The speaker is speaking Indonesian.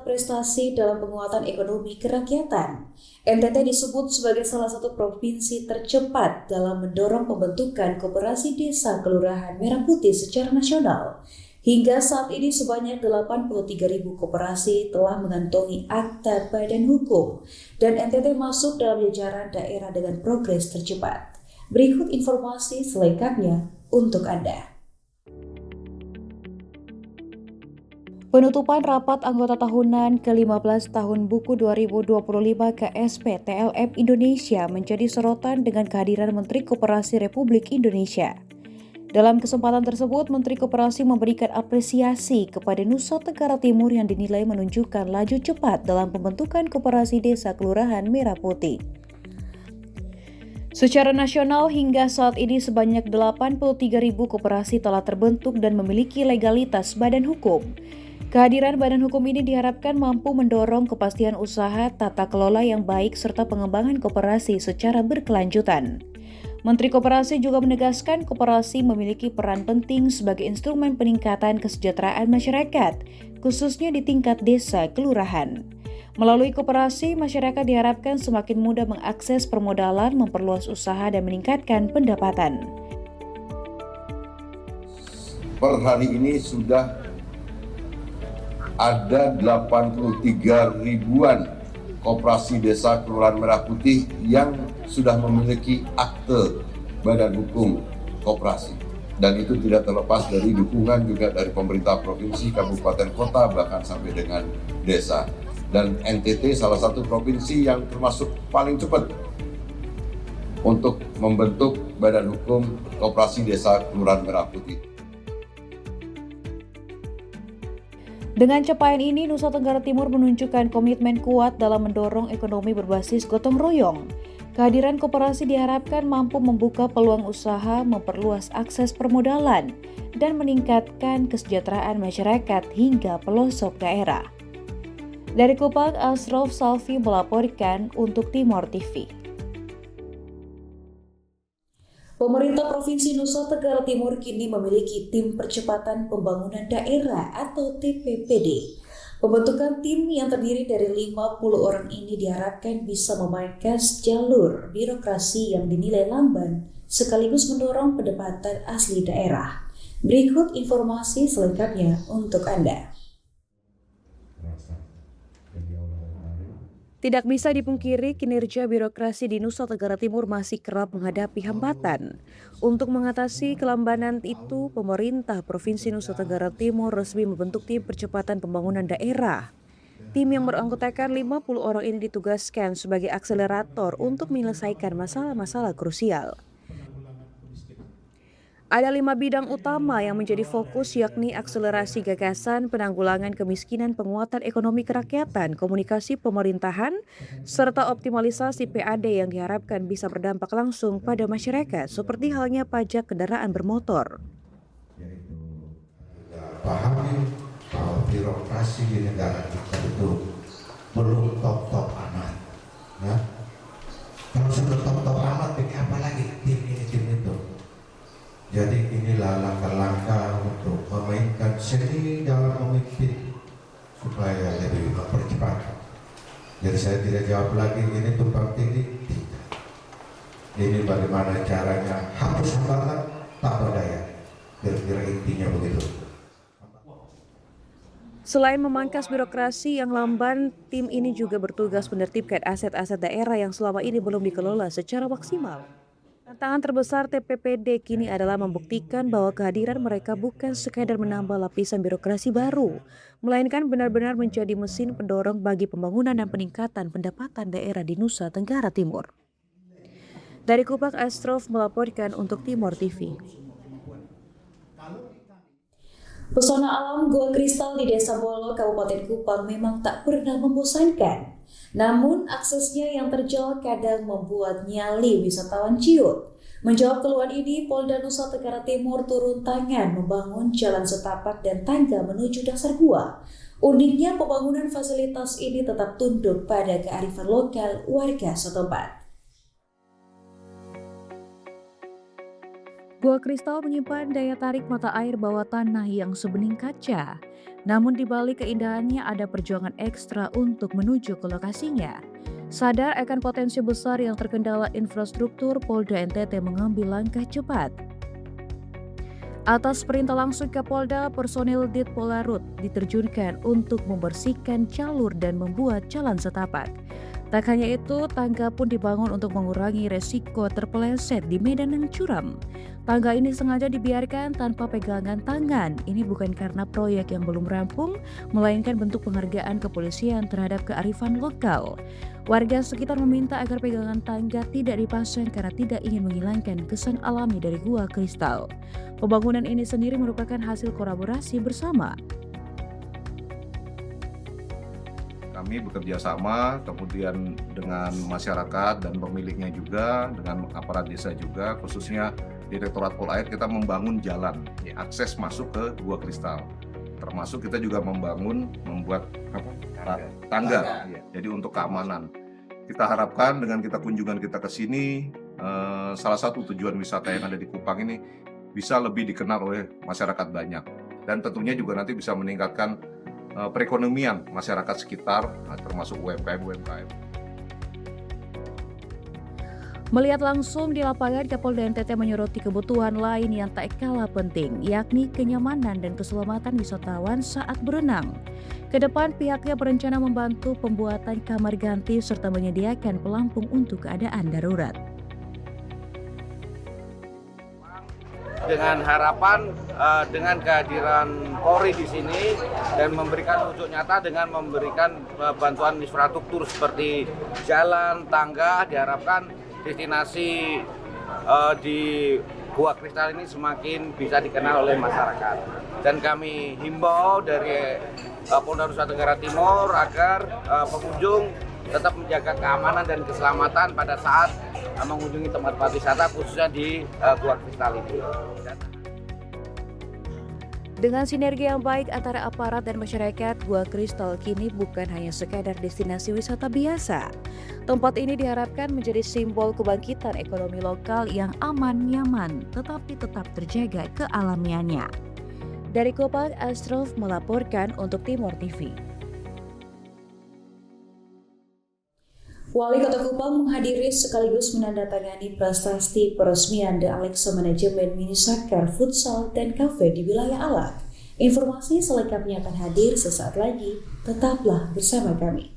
prestasi dalam penguatan ekonomi kerakyatan. NTT disebut sebagai salah satu provinsi tercepat dalam mendorong pembentukan koperasi desa kelurahan merah putih secara nasional. Hingga saat ini sebanyak 83.000 koperasi telah mengantongi akta badan hukum dan NTT masuk dalam jajaran daerah dengan progres tercepat. Berikut informasi selengkapnya untuk Anda. Penutupan rapat anggota tahunan ke-15 tahun buku 2025 KSP TLM Indonesia menjadi sorotan dengan kehadiran Menteri Koperasi Republik Indonesia. Dalam kesempatan tersebut, Menteri Koperasi memberikan apresiasi kepada Nusa Tenggara Timur yang dinilai menunjukkan laju cepat dalam pembentukan koperasi desa kelurahan merah putih. Secara nasional hingga saat ini sebanyak 83.000 koperasi telah terbentuk dan memiliki legalitas badan hukum. Kehadiran badan hukum ini diharapkan mampu mendorong kepastian usaha, tata kelola yang baik, serta pengembangan koperasi secara berkelanjutan. Menteri Koperasi juga menegaskan koperasi memiliki peran penting sebagai instrumen peningkatan kesejahteraan masyarakat, khususnya di tingkat desa kelurahan. Melalui koperasi, masyarakat diharapkan semakin mudah mengakses permodalan, memperluas usaha, dan meningkatkan pendapatan. Per hari ini sudah ada 83 ribuan koperasi desa kelurahan merah putih yang sudah memiliki akte badan hukum koperasi, dan itu tidak terlepas dari dukungan juga dari pemerintah provinsi, kabupaten, kota, bahkan sampai dengan desa. Dan NTT salah satu provinsi yang termasuk paling cepat untuk membentuk badan hukum koperasi desa kelurahan merah putih. Dengan capaian ini, Nusa Tenggara Timur menunjukkan komitmen kuat dalam mendorong ekonomi berbasis gotong royong. Kehadiran koperasi diharapkan mampu membuka peluang usaha, memperluas akses permodalan, dan meningkatkan kesejahteraan masyarakat hingga pelosok daerah. Dari Kupang, Asrof Salvi melaporkan untuk Timor TV. Pemerintah Provinsi Nusa Tenggara Timur kini memiliki Tim Percepatan Pembangunan Daerah atau TPPD. Pembentukan tim yang terdiri dari 50 orang ini diharapkan bisa memangkas jalur birokrasi yang dinilai lamban sekaligus mendorong pendapatan asli daerah. Berikut informasi selengkapnya untuk Anda. Tidak bisa dipungkiri, kinerja birokrasi di Nusa Tenggara Timur masih kerap menghadapi hambatan. Untuk mengatasi kelambanan itu, pemerintah Provinsi Nusa Tenggara Timur resmi membentuk Tim Percepatan Pembangunan Daerah. Tim yang beranggotakan 50 orang ini ditugaskan sebagai akselerator untuk menyelesaikan masalah-masalah krusial. Ada 5 bidang utama yang menjadi fokus, yakni akselerasi gagasan, penanggulangan kemiskinan, penguatan ekonomi kerakyatan, komunikasi pemerintahan, serta optimalisasi PAD yang diharapkan bisa berdampak langsung pada masyarakat, seperti halnya pajak kendaraan bermotor. Pahami bahwa birokrasi di negara kita itu belum top amat. Ya? Kalau sudah top amat, ini apa lagi? Tim ini, tim itu. Jadi inilah langkah-langkah untuk memainkan seni dalam memimpin supaya lebih mempercepat. Jadi saya tidak jawab lagi ini tumpang tindih, tidak. Ini bagaimana caranya hapus hambatan tak berdaya. Kira-kira intinya begitu. Selain memangkas birokrasi yang lamban, tim ini juga bertugas menertibkan aset-aset daerah yang selama ini belum dikelola secara maksimal. Tantangan terbesar TPPD kini adalah membuktikan bahwa kehadiran mereka bukan sekadar menambah lapisan birokrasi baru, melainkan benar-benar menjadi mesin pendorong bagi pembangunan dan peningkatan pendapatan daerah di Nusa Tenggara Timur. Dari Kupang, Asrof melaporkan untuk Timor TV. Pesona alam Gua Kristal di Desa Bolo, Kabupaten Kupang memang tak pernah membosankan. Namun, aksesnya yang terjal kadang membuat nyali wisatawan ciut. Menjawab keluhan ini, Polda Nusa Tenggara Timur turun tangan membangun jalan setapak dan tangga menuju dasar gua. Uniknya, pembangunan fasilitas ini tetap tunduk pada kearifan lokal warga setempat. Gua Kristal menyimpan daya tarik mata air bawah tanah yang sebening kaca. Namun di balik keindahannya ada perjuangan ekstra untuk menuju ke lokasinya. Sadar akan potensi besar yang terkendala infrastruktur, Polda NTT mengambil langkah cepat. Atas perintah langsung Kapolda, personil Dit Polarut diterjunkan untuk membersihkan jalur dan membuat jalan setapak. Tak hanya itu, tangga pun dibangun untuk mengurangi resiko terpeleset di medan yang curam. Tangga ini sengaja dibiarkan tanpa pegangan tangan. Ini bukan karena proyek yang belum rampung, melainkan bentuk penghargaan kepolisian terhadap kearifan lokal. Warga sekitar meminta agar pegangan tangga tidak dipasang karena tidak ingin menghilangkan kesan alami dari Gua Kristal. Pembangunan ini sendiri merupakan hasil kolaborasi bersama. Kami bekerja sama kemudian dengan masyarakat dan pemiliknya juga, dengan aparat desa juga, khususnya Direktorat Pol Air, kita membangun jalan akses masuk ke Gua Kristal. Termasuk kita juga membuat tangga. Jadi untuk keamanan. Kita harapkan dengan kunjungan kita ke sini, salah satu tujuan wisata yang ada di Kupang ini bisa lebih dikenal oleh masyarakat banyak. Dan tentunya juga nanti bisa meningkatkan perekonomian masyarakat sekitar, termasuk UMKM. Melihat langsung di lapangan, Kapolda NTT menyoroti kebutuhan lain yang tak kalah penting, yakni kenyamanan dan keselamatan wisatawan saat berenang. Kedepan pihaknya berencana membantu pembuatan kamar ganti serta menyediakan pelampung untuk keadaan darurat. Dengan harapan dengan kehadiran Polri di sini dan memberikan wujud nyata dengan memberikan bantuan infrastruktur seperti jalan, tangga, diharapkan destinasi di Gua Kristal ini semakin bisa dikenal oleh masyarakat. Dan kami himbau dari Polda Nusa Tenggara Timur agar pengunjung tetap menjaga keamanan dan keselamatan pada saat mengunjungi tempat wisata khususnya di Gua Kristal ini. Dengan sinergi yang baik antara aparat dan masyarakat, Gua Kristal kini bukan hanya sekadar destinasi wisata biasa. Tempat ini diharapkan menjadi simbol kebangkitan ekonomi lokal yang aman, nyaman, tetapi tetap terjaga kealamiannya. Dari Kupang, Astrof melaporkan untuk Timur TV. Wali Kota Kupang menghadiri sekaligus menandatangani prasasti peresmian The Alexa Manajemen Mini Soccer, Futsal, dan Cafe di wilayah Alak. Informasi selengkapnya akan hadir sesaat lagi. Tetaplah bersama kami.